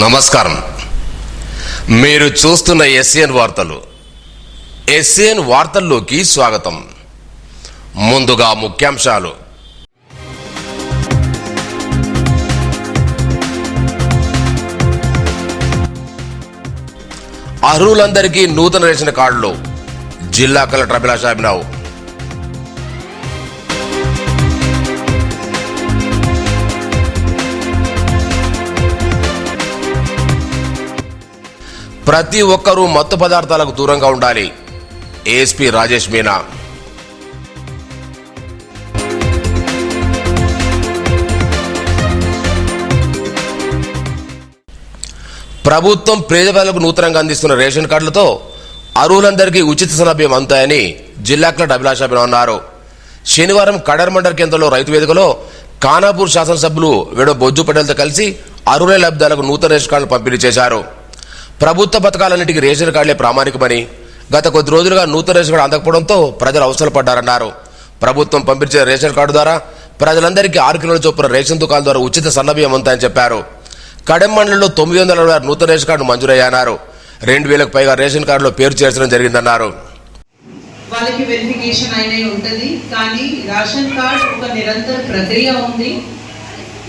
నమస్కారం. మీరు చూస్తున్న ఎస్ఎన్ వార్తలు. ఎస్ఎన్ వార్తల్లోకి స్వాగతం. ముందుగా ముఖ్యాంశాలు. అర్హులందరికీ నూతన రేషన్ కార్డులు. జిల్లా కలెక్టర్ అభిలాష్ అభినవ్. ప్రతి ఒక్కరూ మత్తు పదార్థాలకు దూరంగా ఉండాలి. ఏఎస్పీ రాజేష్ మీనా. ప్రభుత్వం పేదవాళ్లకు నూతనంగా అందిస్తున్న రేషన్ కార్డులతో అర్హులందరికీ ఉచిత సౌలభ్యం అందుతాయని జిల్లా కలెక్టర్ అభిలాష్ అభినవ్ అన్నారు. శనివారం కడర్ మండల కేంద్రంలో రైతు వేదికలో ఖానాపూర్ శాసనసభ్యులు వేడ బొజ్జు పటేల్తో కలిసి అర్హులైన లబ్ధిదారులకు నూతన రేషన్ కార్డులు పంపిణీ చేశారు. ప్రభుత్వ పథకాలన్నింటికీ రేషన్ కార్డులే ప్రామాణికమని, గత కొద్ది రోజులుగా నూతన రేషన్ కార్డు అందకపోవడంతో ప్రజలు అవసరపడ్డారన్నారు. ప్రభుత్వం పంపించే రేషన్ కార్డు ద్వారా ప్రజలందరికీ 6 కిలోల చొప్పున రేషన్ దుకాణం ద్వారా ఉచిత సన్నబియ్యం ఉంటాయని చెప్పారు. కడెం మండలంలో 966 నూతన రేషన్ కార్డు మంజూరయ్యాన్నారు. 2000కు పైగా రేషన్ కార్డులో పేరు చేర్చడం జరిగిందన్నారు. వాళ్ళకి వెరిఫికేషన్ అయినే ఉంటుంది, కానీ రేషన్ కార్డ్ ఒక నిరంతర ప్రక్రియ ఉంది.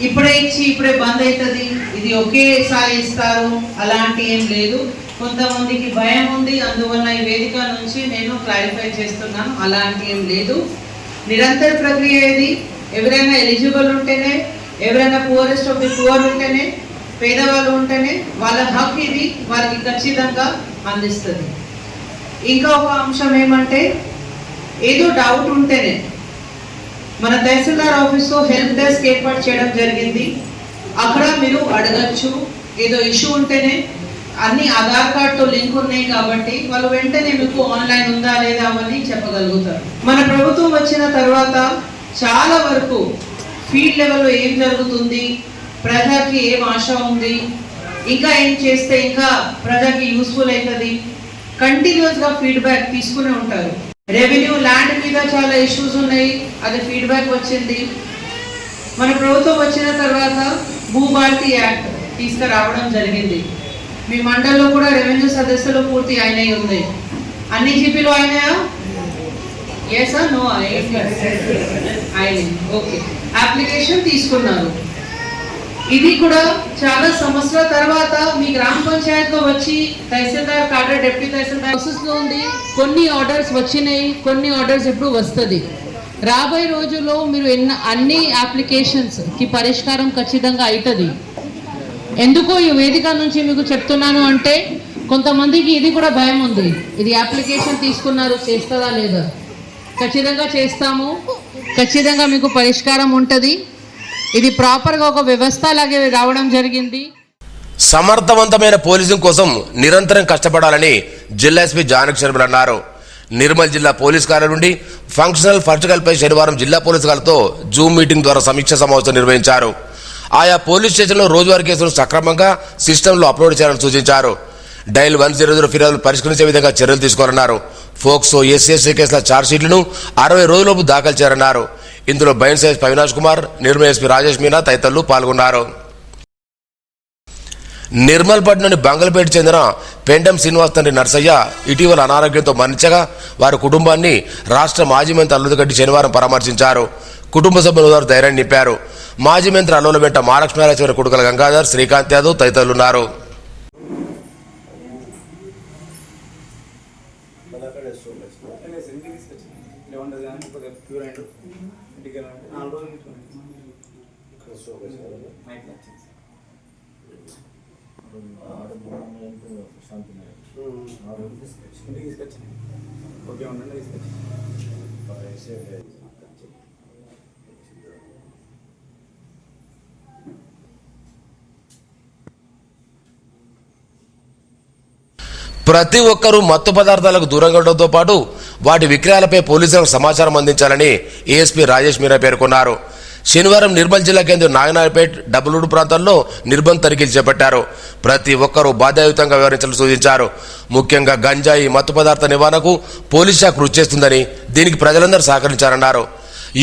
ఇప్పుడే ఇచ్చి ఇప్పుడే బంద్ అవుతుంది, ఇది ఒకేసారి ఇస్తారు అలాంటి ఏం లేదు. కొంతమందికి భయం ఉంది, అందువల్ల ఈ వేదిక నుంచి నేను క్లారిఫై చేస్తున్నాను, అలాంటి ఏం లేదు. నిరంతర ప్రక్రియ ఇది. ఎవరైనా ఎలిజిబుల్ ఉంటేనే, ఎవరైనా పూరెస్ట్ ఆఫ్ ది పూర్ ఉంటేనే, పేదవాళ్ళు ఉంటేనే వాళ్ళ హక్కు ఇది, వాళ్ళకి ఖచ్చితంగా అందిస్తుంది. ఇంకా ఒక అంశం ఏమంటే, ఏదో డౌట్ ఉంటేనే మన తహసీల్దార్ ఆఫీస్లో హెల్ప్ డెస్క్ ఏర్పాటు చేయడం జరిగింది. అక్కడ మీరు అడగచ్చు. ఏదో ఇష్యూ ఉంటేనే, అన్ని ఆధార్ కార్డ్తో లింక్ ఉన్నాయి కాబట్టి వాళ్ళు వెంటనే మీకు ఆన్లైన్ ఉందా లేదా అని చెప్పగలుగుతారు. మన ప్రభుత్వం వచ్చిన తర్వాత చాలా వరకు ఫీల్డ్ లెవెల్లో ఏం జరుగుతుంది, ప్రజలకి ఏం ఆశ ఉంది, ఇంకా ఏం చేస్తే ఇంకా ప్రజలకి యూస్ఫుల్ అవుతుంది, కంటిన్యూస్గా ఫీడ్బ్యాక్ తీసుకునే ఉంటారు. రెవెన్యూ ల్యాండ్ మీద చాలా ఇష్యూస్ ఉన్నాయి, అది ఫీడ్బ్యాక్ వచ్చింది. మన ప్రభుత్వం వచ్చిన తర్వాత భూభారతి యాక్ట్ తీసుకురావడం జరిగింది. మీ మండలంలో కూడా రెవెన్యూ సదస్సులు పూర్తి అయినాయి ఉన్నాయి. అన్ని జీపీలు అయినాయా? ఎస్ ఆ నో? అయినాయి. ఓకే, అప్లికేషన్ తీసుకున్నారు. ఇది కూడా చాలా సంవత్సరాల తర్వాత మీ గ్రామ పంచాయతీలో వచ్చి తహసీల్దార్ కాడర్ డిప్యూటీ తహసీల్దార్ ప్రాసెస్లో ఉంది. కొన్ని ఆర్డర్స్ వచ్చినాయి, కొన్ని ఆర్డర్స్ ఇప్పుడు వస్తుంది. రాబోయే రోజుల్లో మీరు అన్ని అప్లికేషన్స్కి పరిష్కారం ఖచ్చితంగా అవుతుంది. ఎందుకో ఈ వేదిక నుంచి మీకు చెప్తున్నాను అంటే, కొంతమందికి ఇది కూడా భయం ఉంది, ఇది అప్లికేషన్ తీసుకున్నారు చేస్తుందా లేదా. ఖచ్చితంగా చేస్తాము, ఖచ్చితంగా మీకు పరిష్కారం ఉంటుంది. ఇది ప్రాపర్గా ఒక వ్యవస్థ లాగే రావడం జరిగింది. సమర్థవంతమైన పోలీసింగ్ కోసం నిరంతరం కష్టపడాలని జిల్లా ఎస్పీ జానకి శర్మ అన్నారు. నిర్మల్ జిల్లా పోలీస్ కార్యాలయం నుండి ఫంక్షనల్ పై శనివారం జిల్లా పోలీసు గారితో జూమ్ మీటింగ్ ద్వారా సమీక్ష సమావేశం నిర్వహించారు. ఆయా పోలీస్ స్టేషన్లో రోజువారీ కేసులను సక్రమంగా సిస్టంలో అప్లోడ్ చేయాలని సూచించారు. డైల్ 100 ఫిర్యాదులు పరిష్కరించే విధంగా చర్యలు తీసుకోవాలన్నారు. ఫోక్సో, ఎస్సీ కేసుల ఛార్జ్షీట్లను 60 రోజులలోపు దాఖలు చేయాలన్నారు. ఇందులో binds SP Avinash Kumar, Nirmal SP Rajesh Meena తదితరులు పాల్గొన్నారు. నిర్మల్పట్నంలోని బంగళపేట చెందిన పెండం శ్రీనివాస్ తండ్రి నర్సయ్య ఇటీవల అనారోగ్యంతో మరణించగా వారి కుటుంబాన్ని రాష్ట్ర మాజీ మంత్రి అల్లుదగడ్డి శనివారం పరామర్శించారు. కుటుంబ సభ్యులు వారు ధైర్యాన్ని నింపారు. మాజీ మంత్రి అల్లుల వెంట మహాలక్ష్మీరాజేశ్వరి కొడుకుల గంగాధర్, శ్రీకాంత్ యాదవ్ తదితరులున్నారు. ప్రతి ఒక్కరూ మత్తు పదార్థాలకు దూరంగా ఉండడంతో పాటు వాటి విక్రయాలపై పోలీసులకు సమాచారం అందించాలని ఏఎస్పీ రాజేష్ మీనా పేర్కొన్నారు. శనివారం నిర్మల్ జిల్లా కేంద్రం నాగనాయపేట్, డబ్బులూడు ప్రాంతాల్లో నిర్బంధ తనిఖీలు చేపట్టారు. ప్రతి ఒక్కరూ బాధ్యతాయుతంగా వ్యవహరించాలని సూచించారు. ముఖ్యంగా గంజాయి, మత్తు పదార్థ నివారణకు పోలీస్ శాఖ కృషి చేస్తుందని, దీనికి ప్రజలందరూ సహకరించారన్నారు.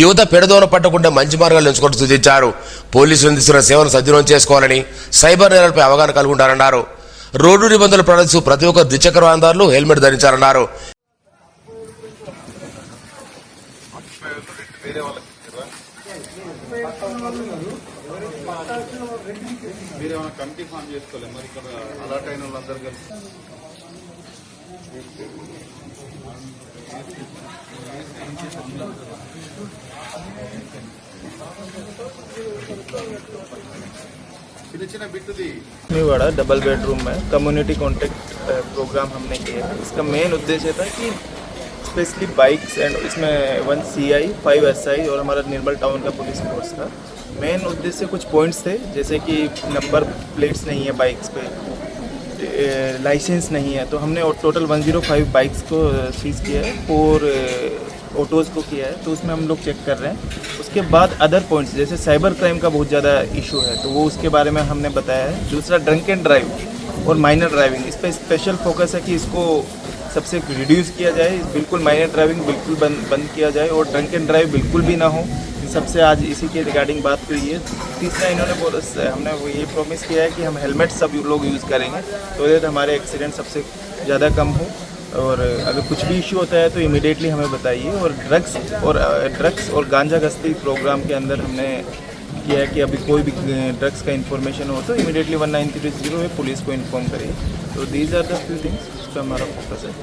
యువత పెడదోన పట్టకుండా మంచి మార్గాలు ఎంచుకుంటూ సూచించారు. పోలీసులు అందిస్తున్న సేవను సద్వినియోగం చేసుకోవాలని, సైబర్ నేరాలపై అవగాహన కలిగి ఉండాలన్నారు. రోడ్డు నిబంధనలు పాటిస్తూ ప్రతి ఒక్క ద్విచక్ర వాహనదారులు హెల్మెట్ ధరించాలన్నారు. लक्ष्मीवाड़ा डबल बेडरूम में कम्युनिटी कॉन्टेक्ट प्रोग्राम हमने किया है। इसका मेन उद्देश्य था कि स्पेशली बाइक्स एंड इसमें 1 CI 5 SI और हमारा निर्मल टाउन का पुलिस फोर्स था। मेन उद्देश्य कुछ पॉइंट्स थे, जैसे कि नंबर प्लेट्स नहीं है बाइक्स पे, लाइसेंस नहीं है, तो हमने टोटल 105 बाइक्स को सीज किया है और ऑटोज़ को किया है, तो उसमें हम लोग चेक कर रहे हैं। उसके बाद अदर पॉइंट्स जैसे साइबर क्राइम का बहुत ज़्यादा इशू है, तो वो उसके बारे में हमने बताया है। दूसरा ड्रंक एंड ड्राइव और माइनर ड्राइविंग, इस पर स्पेशल फोकस है कि इसको सबसे रिड्यूस किया जाए, बिल्कुल माइनर ड्राइविंग बिल्कुल बंद किया जाए और ड्रंक एंड ड्राइव बिल्कुल भी ना हो। इन सबसे आज इसी के रिगार्डिंग बात हुई है। तीसरा इन्होंने हमने वो ये प्रॉमिस किया है कि हम हेलमेट सब लोग यूज़ करेंगे, तो हमारे एक्सीडेंट सबसे ज़्यादा कम हो, और अगर कुछ भी इशू होता है तो इमीडिएटली हमें बताइए। और ड्रग्स और गांजा गश्ती प्रोग्राम के अंदर हमने किया है कि अभी कोई भी ड्रग्स का इन्फॉर्मेशन हो तो इमीडिएटली 1930 है पुलिस को इन्फॉर्म करिए। तो these are the few things उस पर हमारा फोकस है।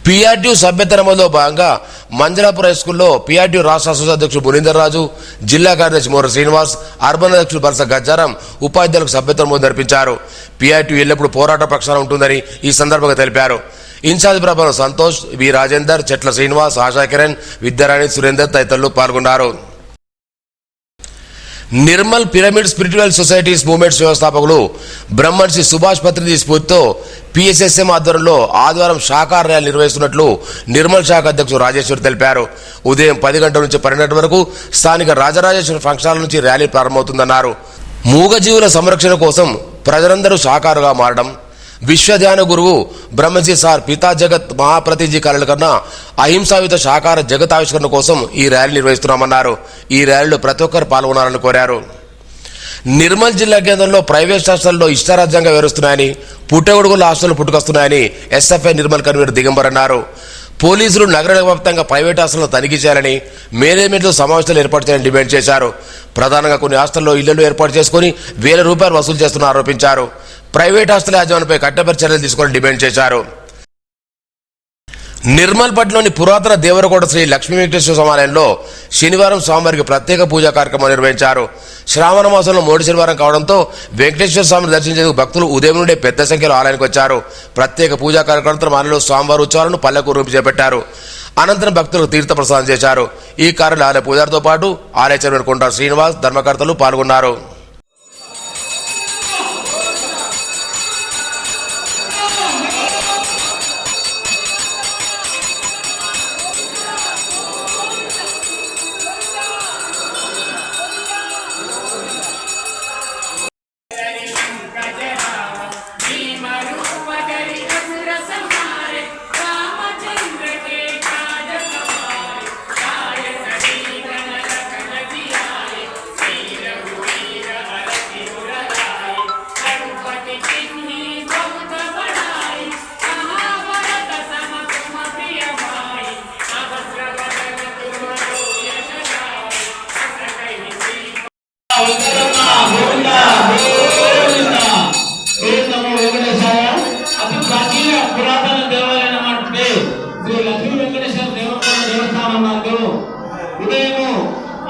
PRTU సభ్యత నమోదులో భాగంగా మంజలాపుర హై స్కూల్లో PRTU రాష్ట్ర అసోసియేషన్ అధ్యక్షుడు మునీందర్ రాజు, జిల్లా కార్యదర్శి మోర శ్రీనివాస్, అర్బన్ అధ్యక్షుడు బరస గజ్జారం ఉపాధ్యాయులకు సభ్యత నమోదు జరిపించారు. PRTU ఎల్లప్పుడూ పోరాట పక్షాన ఉంటుందని ఈ సందర్భంగా తెలిపారు. ఇన్ఛార్జ్ ప్రభావం సంతోష్, వి రాజేందర్, చెట్ల శ్రీనివాస్, ఆశా కిరణ్, విద్యారాణి, సురేందర్ తదితరులు పాల్గొన్నారు. Nirmal pyramid spiritual societies movements వ్యవస్థాపకులు బ్రహ్మర్షి సుభాష్ పత్రిజీ స్ఫూర్తితో PSSM ఆధ్వర్యంలో ఆదివారం శాఖాహార ర్యాలీ నిర్వహిస్తున్నట్లు నిర్మల్ శాఖ అధ్యక్షుడు రాజేశ్వర్ తెలిపారు. ఉదయం 10 గంటల నుంచి 12 గంటల వరకు స్థానిక రాజరాజేశ్వర ఫంక్షన్ హాల్ నుంచి ర్యాలీ ప్రారంభమవుతుందన్నారు. మూగజీవుల సంరక్షణ కోసం ప్రజలందరూ శాఖాహారుగా మారడం, విశ్వ ధ్యాన గురువు బ్రహ్మజీ సార్ పితా జగత్ మహాప్రతిజీ కళల కన్నా అహింసాయుత శాకాహార జగత్ ఆవిష్కరణ కోసం ఈ ర్యాలీ నిర్వహిస్తున్నామన్నారు. ఈ ర్యాలీలో ప్రతి ఒక్కరు పాల్గొనాలని కోరారు. నిర్మల్ జిల్లా కేంద్రంలో ప్రైవేట్ హాస్టల్లో ఇష్టారాజ్యంగా వివరిస్తున్నాయని, పుట్టగొడుగుల హాస్టల్ పుట్టుకొస్తున్నాయని SFI నిర్మల్ కన్వీనర్ దిగంబర్ అన్నారు. పోలీసులు నగర వ్యాప్తంగా ప్రైవేట్ హాస్టల్లో తనిఖీ చేయాలని, మేనేజ్మెంట్లో సమావేశాలు ఏర్పాటు చేయాలని డిమాండ్ చేశారు. ప్రధానంగా కొన్ని హాస్టల్లో ఇళ్లను ఏర్పాటు చేసుకుని ₹1000 వసూలు చేస్తున్న ఆరోపించారు. ప్రైవేట్ హాస్టల్ యాజమాన్యంపై కట్టబెట్టి చర్యలు తీసుకోవాలని డిమాండ్ చేశారు. నిర్మల్ పట్నంలోని పురాతన దేవరకోట శ్రీ లక్ష్మీ వెంకటేశ్వర సమాలయంలో శనివారం స్వామివారికి ప్రత్యేక పూజా కార్యక్రమం నిర్వహించారు. శ్రావణ మాసంలో మొదటి శనివారం కావడంతో వెంకటేశ్వర స్వామిని దర్శించేందుకు భక్తులు ఉదయం నుండే పెద్ద సంఖ్యలో ఆలయానికి వచ్చారు. ప్రత్యేక పూజా కార్యక్రమం ఆలయంలో స్వామివారి ఉత్సవాలను పల్లెకు రూపి చేపట్టారు. అనంతరం భక్తులకు తీర్థ ప్రసాదం చేశారు. ఈ కార్యంలో ఆలయ పూజారితో పాటు ఆలయ చైర్మన్ కొండ శ్రీనివాస్, ధర్మకర్తలు పాల్గొన్నారు. అతి ప్రాచీన పురాతన దేవాలయం అంటే శ్రీ లక్ష్మీ వెంకటేశ్వర దేవస్థానం నందు ఉదయం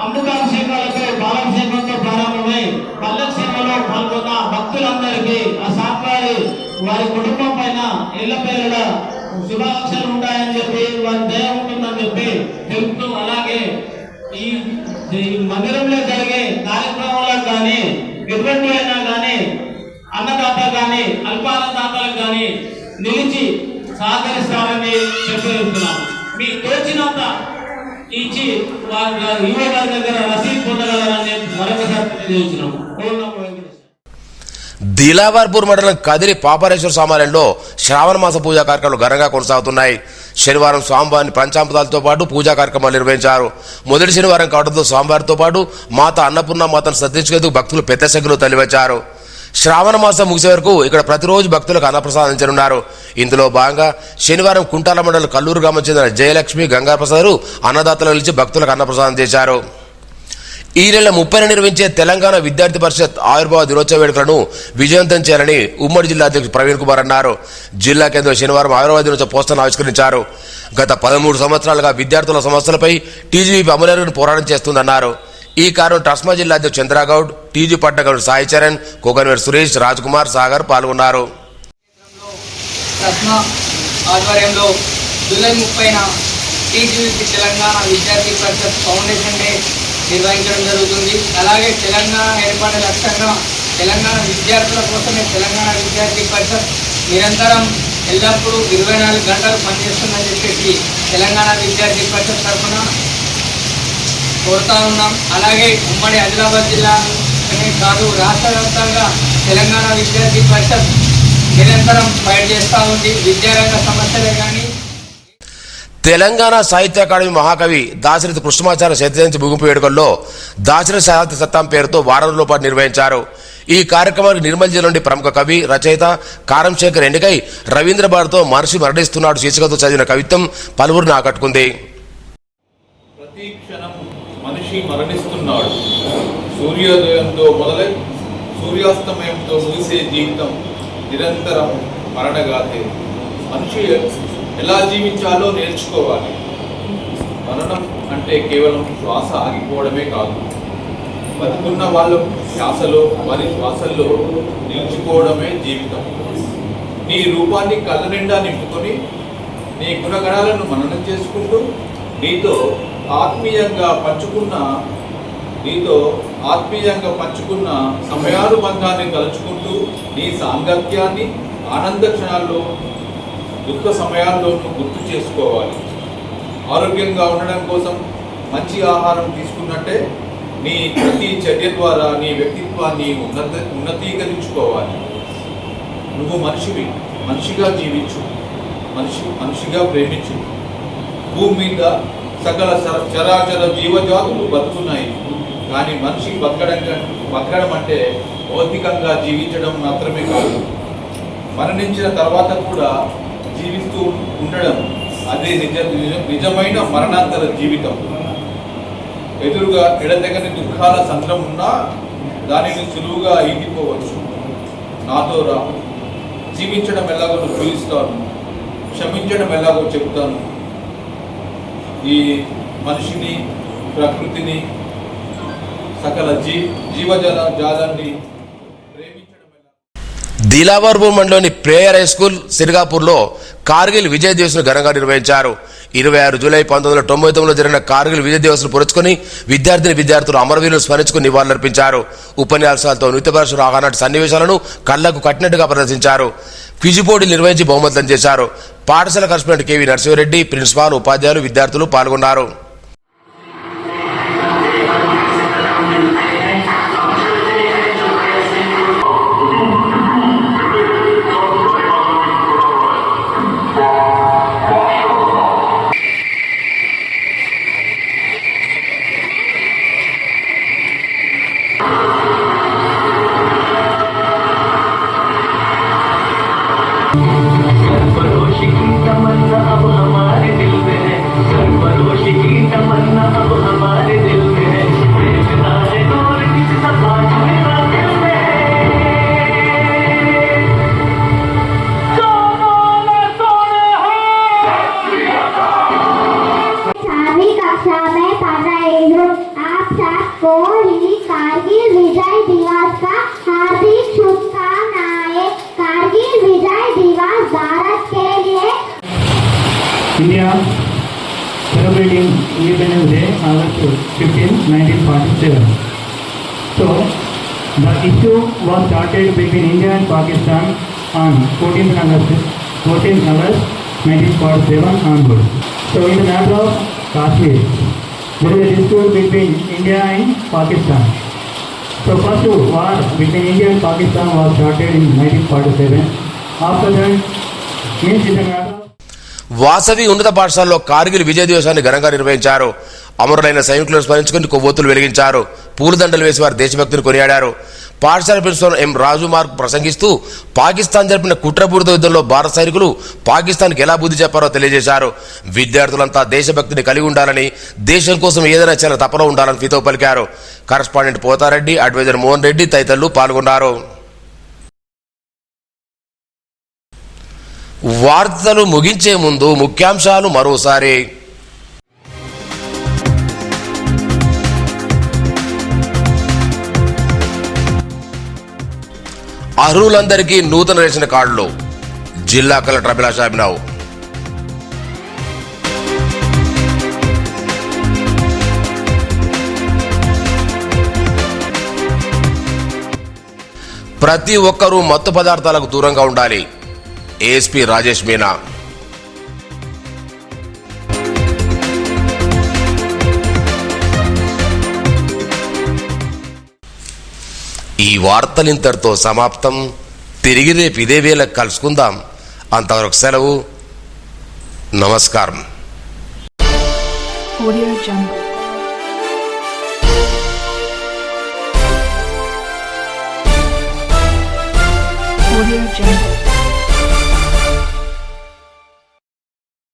అమృతాభిషేకాలతో పాలాభిషేకంతో ప్రారంభమై పల్లకి సేవలో పాల్గొన్న భక్తులందరికీ ఆ సాక్షాలు వారి కుటుంబం పైన ఇళ్ల పేరుల శుభాకాంక్షలు ఉంటాయని చెప్పి వారి దయ ఉంటుందని చెప్పి తెలుపుతూ, అలాగే ఈ మందిరంలో జరిగే కార్యక్రమాలకు కానీ ఎటువంటి అయినా కానీ అన్నదాత కానీ అల్పాన్నదాతలకు కానీ నిలిచి సహకరిస్తారని చెప్పేస్తున్నాం. మీకు తోచినంత ఇచ్చి వారి యువ గారి దగ్గర రసీదు పొందగలరని మరొకసారి తెలియజేస్తున్నాం. దిలావర్పూర్ మండలం కదిరి పాపరేశ్వర స్వామాలయంలో శ్రావణ మాస పూజా కార్యక్రమాలు ఘనంగా కొనసాగుతున్నాయి. శనివారం స్వామివారిని పంచామృతాలతో పాటు పూజా కార్యక్రమాలు నిర్వహించారు. మొదటి శనివారం కావడంతో స్వామివారితో పాటు మాత అన్నపూర్ణ మాతను శ్రద్ధించేందుకు భక్తులు పెద్ద సంఖ్యలో తరలివచ్చారు. శ్రావణ మాసం ముగిసే వరకు ఇక్కడ ప్రతిరోజు భక్తులకు అన్నప్రసాదించనున్నారు. ఇందులో భాగంగా శనివారం కుంటాల మండలం కల్లూరు గ్రామం చెందిన జయలక్ష్మి గంగాప్రసాద్ అన్నదాతలు నిలిచి భక్తులకు అన్నప్రసాదం చేశారు. ఈ నెల 30న నిర్వహించే తెలంగాణ విద్యార్థి పరిషత్ ఆవిర్భావ దినోత్సవ వేడుకలను విజయవంతం చేయాలని ఉమ్మడి జిల్లా అధ్యక్షుడు ప్రవీణ్ కుమార్ అన్నారు. జిల్లా కేంద్రంలో శనివారం ఆవిర్భావ దినోత్సవ పోస్టర్ను ఆవిష్కరించారు. గత 13 సంవత్సరాలుగా విద్యార్థుల సమస్యలపై టీజీవీ అమలు పోరాటం చేస్తుందన్నారు. ఈ కారణం ట్రస్మా జిల్లా అధ్యక్షుడు చంద్రగౌడ్, టీజీ పట్టగౌడ్ సాయి చరణ్, కోకన్వేర్ సురేష్, రాజ్ కుమార్, సాగర్ పాల్గొన్నారు. ట్రస్మా ఆధ్వర్యంలో జూలై 30న టీజీవీ తెలంగాణ విద్యార్థి పరిషత్ ఫౌండేషన్ డే నిర్వహించడం జరుగుతుంది. అలాగే తెలంగాణ ఏర్పడే లక్ష్యంగా తెలంగాణ విద్యార్థుల కోసమే తెలంగాణ విద్యార్థి పరిషత్ నిరంతరం ఎల్లప్పుడూ 24 గంటలు పనిచేస్తుందని చెప్పేసి తెలంగాణ విద్యార్థి పరిషత్ తరఫున కోరుతా ఉన్నాం. అలాగే ఉమ్మడి ఆదిలాబాద్ జిల్లానే కాదు రాష్ట్ర వ్యాప్తంగా తెలంగాణ విద్యార్థి పరిషత్ నిరంతరం ఫైట్ చేస్తూ ఉంది. విద్యారంగ సమస్యలే కానీ తెలంగాణ సాహిత్య అకాడమీ మహాకవి దాశరథి కృష్ణమాచార్య శతజయంతి ముగింపు వేడుకల్లో దాశరథి సాహిత్య సత్తాం పేరుతో వారం రోజుల పాటు నిర్వహించారు. ఈ కార్యక్రమానికి నిర్మల్ జిల్లా నుండి ప్రముఖ కవి, రచయిత కారం శేఖర్ ఎన్నికై రవీంద్ర భారతితో మనిషి మరణిస్తున్నాడు శీర్షికతో చదివిన కవిత్వం పలువురిని ఆకట్టుకుంది. ప్రతి క్షణం మనిషి మరణిస్తున్నాడు. సూర్యోదయంతో మొదలై సూర్యాస్తమయంతో ముగిసే జీవితం నిరంతరం మరణగాథే. మనిషి ఎలా జీవించాలో నేర్చుకోవాలి. మరణం అంటే కేవలం శ్వాస ఆగిపోవడమే కాదు, బతుకున్న వాళ్ళు శ్వాసలో వారి శ్వాసల్లో నిలిచిపోవడమే జీవితం. నీ రూపాన్ని కళ్ళ నిండా నింపుకొని నీ గుణగణాలను మననం చేసుకుంటూ నీతో ఆత్మీయంగా పంచుకున్న సమయానుబంధాన్ని తలుచుకుంటూ నీ సాంగత్యాన్ని ఆనంద క్షణాల్లో దుఃఖ సమయాల్లోనూ గుర్తు చేసుకోవాలి. ఆరోగ్యంగా ఉండడం కోసం మంచి ఆహారం తీసుకున్నట్టే నీ ప్రతి చర్య ద్వారా నీ వ్యక్తిత్వాన్ని ఉన్నతీకరించుకోవాలి. నువ్వు మనిషివి, మనిషిగా జీవించు, మనిషిగా ప్రేమించు. భూమి మీద సకల చరాచర జీవజాతులు బతుకున్నాయి, కానీ మనిషి బతకడం అంటే భౌతికంగా జీవించడం మాత్రమే కాదు, మరణించిన తర్వాత కూడా జీవిస్తూ ఉండడం. అదే నిజమైన మరణాంతర జీవితం. ఎదురుగా ఎడతెగని దుఃఖాల సంద్రం ఉన్నా దానిని సులువుగా ఈగిపోవచ్చు. నాతో రా, జీవించడం ఎలాగో చూపిస్తాను, క్షమించడం ఎలాగో చెబుతాను. ఈ మనిషిని, ప్రకృతిని, సకల జీవజాలాన్ని దిలావర్పూర్ మండలంలోని ప్రేయర్ హై స్కూల్ సిరిగాపూర్లో కార్గిల్ విజయ్ దివస్ ను ఘనంగా నిర్వహించారు. 26 జూలై 1999లో జరిగిన కార్గిల్ విజయ్ దివస్ ను పురస్కొని విద్యార్థులు అమరవీరులను స్మరించుకుని నివాళులర్పించారు. ఉపన్యాసాలతో నృత్య ప్రదర్శన ఆనాటి సన్నివేశాలను కళ్లకు కట్టినట్టుగా ప్రదర్శించారు. క్విజ్ పోటీలు నిర్వహించి బహుమతులను చేశారు. పాఠశాల కరెస్పాండెంట్ కేవీ నరసింహారెడ్డి, ప్రిన్సిపాల్, ఉపాధ్యాయులు, విద్యార్థులు పాల్గొన్నారు. India celebrating Independence Day August 15, 1947. So, the issue was started between India and Pakistan on 14th August 1947 onwards. So, in the matter of Kashmir, there is a dispute between India and Pakistan. So first war between India and Pakistan was started in 1947. After that, means in the matter of Vasavi ఉన్నత పాఠశాలలో కార్గిల్ విజయ దివసాన్ని ఘనంగా నిర్వహించారు. అమరులైన సైనికులను స్మరించుకుని కొవ్వొత్తులు వెలిగించారు. పూలదండలు వేసి వారి దేశభక్తిని కొనియాడారు. పాఠశాల ప్రిన్సిపల్ ఎం రాజు మార్క్ ప్రసంగిస్తూ పాకిస్తాన్ జరిపిన కుట్రపూరిత యుద్ధంలో భారత సైనికులు పాకిస్తాన్కి ఎలా బుద్ధి చెప్పారో తెలియజేశారు. విద్యార్థులంతా దేశభక్తిని కలిగి ఉండాలని, దేశం కోసం ఏదైనా చాలా తపన ఉండాలని హితవు పలికారు. కరస్పాండెంట్ పోతారెడ్డి, అడ్వైజర్ మోహన్ రెడ్డి తదితరులు పాల్గొన్నారు. వార్తలు ముగించే ముందు ముఖ్యాంశాలు మరోసారి. అర్హులందరికీ నూతన రేషన్ కార్డులు, జిల్లా కలెక్టర్ అభిలాష్ అభినవ్. ప్రతి ఒక్కరూ మత్తు పదార్థాలకు దూరంగా ఉండాలి, ఏఎస్పీ రాజేష్ మీనా. ఈ వార్తలు ఇంతటితో సమాప్తం. తిరిగి రేపు ఇదే వేళకు కలుసుకుందాం. అంతవరకు సెలవు. నమస్కారం. Audio Jungle. Audio Jungle.